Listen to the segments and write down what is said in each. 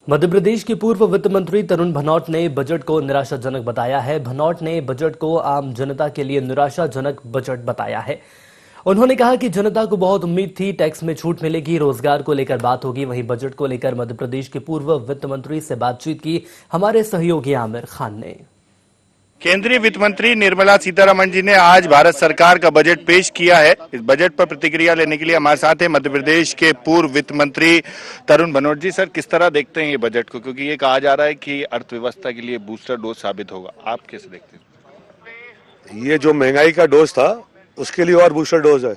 मध्य प्रदेश के पूर्व वित्त मंत्री तरुण भनोट ने बजट को निराशाजनक बताया है। भनोट ने बजट को आम जनता के लिए निराशाजनक बजट बताया है। उन्होंने कहा कि जनता को बहुत उम्मीद थी, टैक्स में छूट मिलेगी, रोजगार को लेकर बात होगी। वहीं बजट को लेकर मध्य प्रदेश के पूर्व वित्त मंत्री से बातचीत की हमारे सहयोगी आमिर खान ने। केंद्रीय वित्त मंत्री निर्मला सीतारमण जी ने आज भारत सरकार का बजट पेश किया है। इस बजट पर प्रतिक्रिया लेने के लिए हमारे साथ हैं मध्य प्रदेश के पूर्व वित्त मंत्री तरुण भनोट जी। सर, किस तरह देखते हैं ये बजट को, क्योंकि ये कहा जा रहा है कि अर्थव्यवस्था के लिए बूस्टर डोज साबित होगा, आप कैसे देखते हैं? ये जो महंगाई का डोज था उसके लिए और बूस्टर डोज है।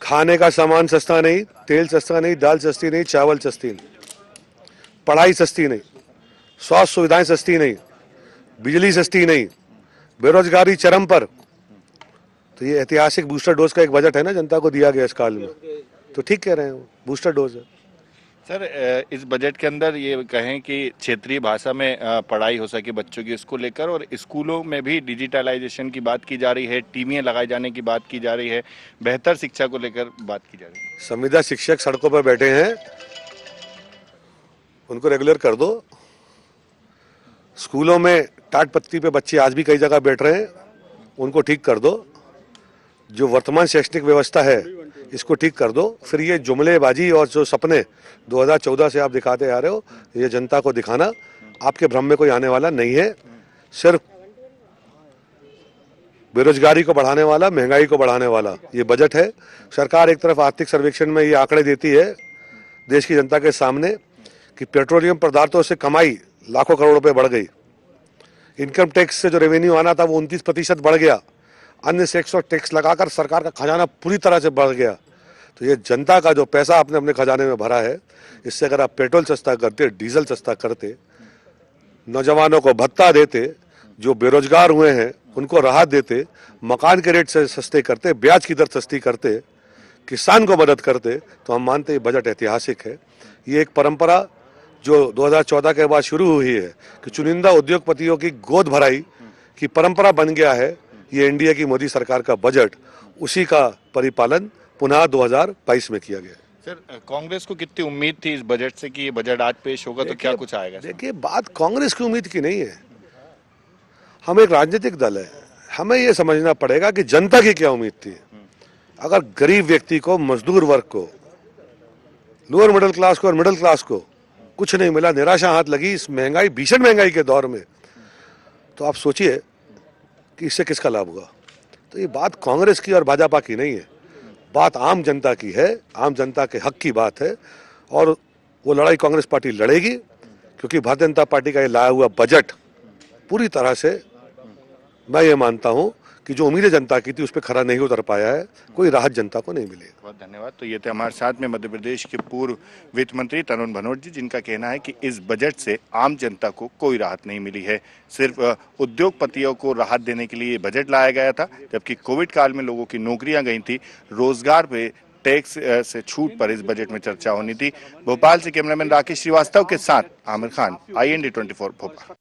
खाने का सामान सस्ता नहीं, तेल सस्ता नहीं, दाल सस्ती नहीं, चावल सस्ती नहीं, पढ़ाई सस्ती नहीं, स्वास्थ्य सुविधाएं सस्ती नहीं, बिजली सस्ती नहीं, बेरोजगारी चरम पर। तो ये ऐतिहासिक बूस्टर डोज का एक बजट है ना, जनता को दिया गया इस काल में। तो ठीक कह रहे हैं, वो बूस्टर डोज है। सर, इस बजट के अंदर ये कहें कि क्षेत्रीय भाषा में पढ़ाई हो सके बच्चों की, इसको लेकर, और स्कूलों में भी डिजिटलाइजेशन की बात की जा रही है, टीवियां लगाए जाने की बात की जा रही है, बेहतर शिक्षा को लेकर बात की जा रही है। संविदा शिक्षक सड़कों पर बैठे हैं, उनको रेगुलर कर दो। स्कूलों में टाट पत्ती पे बच्चे आज भी कई जगह बैठ रहे हैं, उनको ठीक कर दो। जो वर्तमान शैक्षणिक व्यवस्था है इसको ठीक कर दो। फिर ये जुमलेबाजी और जो सपने 2014 से आप दिखाते आ रहे हो, ये जनता को दिखाना आपके भ्रम में कोई आने वाला नहीं है। सिर्फ बेरोजगारी को बढ़ाने वाला, महंगाई को बढ़ाने वाला ये बजट है। सरकार एक तरफ आर्थिक सर्वेक्षण में ये आंकड़े देती है देश की जनता के सामने कि पेट्रोलियम पदार्थों से कमाई लाखों करोड़ रुपए बढ़ गई, इनकम टैक्स से जो रेवेन्यू आना था वो 29% बढ़ गया, अन्य सेक्स और टैक्स लगाकर सरकार का खजाना पूरी तरह से बढ़ गया। तो ये जनता का जो पैसा आपने अपने खजाने में भरा है, इससे अगर आप पेट्रोल सस्ता करते, डीजल सस्ता करते, नौजवानों को भत्ता देते, जो बेरोजगार हुए हैं उनको राहत देते, मकान के रेट से सस्ते करते, ब्याज की दर सस्ती करते, किसान को मदद करते, तो हम मानते हैं ये बजट ऐतिहासिक है। ये एक परंपरा जो 2014 के बाद शुरू हुई है कि चुनिंदा उद्योगपतियों की गोद भराई की परंपरा बन गया है। ये एनडीए की मोदी सरकार का बजट, उसी का परिपालन पुनः 2022 में किया गया। सर, कांग्रेस को कितनी उम्मीद थी इस बजट से कि ये बजट आज पेश होगा, तो क्या कुछ आएगा? देखिए, बात कांग्रेस की उम्मीद की नहीं है। हम एक राजनीतिक दल है, हमें ये समझना पड़ेगा कि जनता की क्या उम्मीद थी। अगर गरीब व्यक्ति को, मजदूर वर्ग को, लोअर मिडिल क्लास को और मिडिल क्लास को कुछ नहीं मिला, निराशा हाथ लगी इस महंगाई, भीषण महंगाई के दौर में, तो आप सोचिए कि इससे किसका लाभ हुआ। तो ये बात कांग्रेस की और भाजपा की नहीं है, बात आम जनता की है, आम जनता के हक की बात है। और वो लड़ाई कांग्रेस पार्टी लड़ेगी, क्योंकि भारतीय जनता पार्टी का ये लाया हुआ बजट पूरी तरह से, मैं ये मानता हूं कि जो उम्मीदें जनता की थी उस पर खरा नहीं उतर पाया है, कोई राहत जनता को नहीं मिली। बहुत धन्यवाद। तो ये थे हमारे साथ में मध्य प्रदेश के पूर्व वित्त मंत्री तरुण भनोट जी, जिनका कहना है कि इस बजट से आम जनता को कोई राहत नहीं मिली है, सिर्फ उद्योगपतियों को राहत देने के लिए ये बजट लाया गया था, जबकि कोविड काल में लोगों की नौकरियां गई थी, रोजगार पे टैक्स से छूट पर इस बजट में चर्चा होनी थी। भोपाल से कैमरामैन राकेश श्रीवास्तव के साथ आमिर खान, IND 24 भोपाल।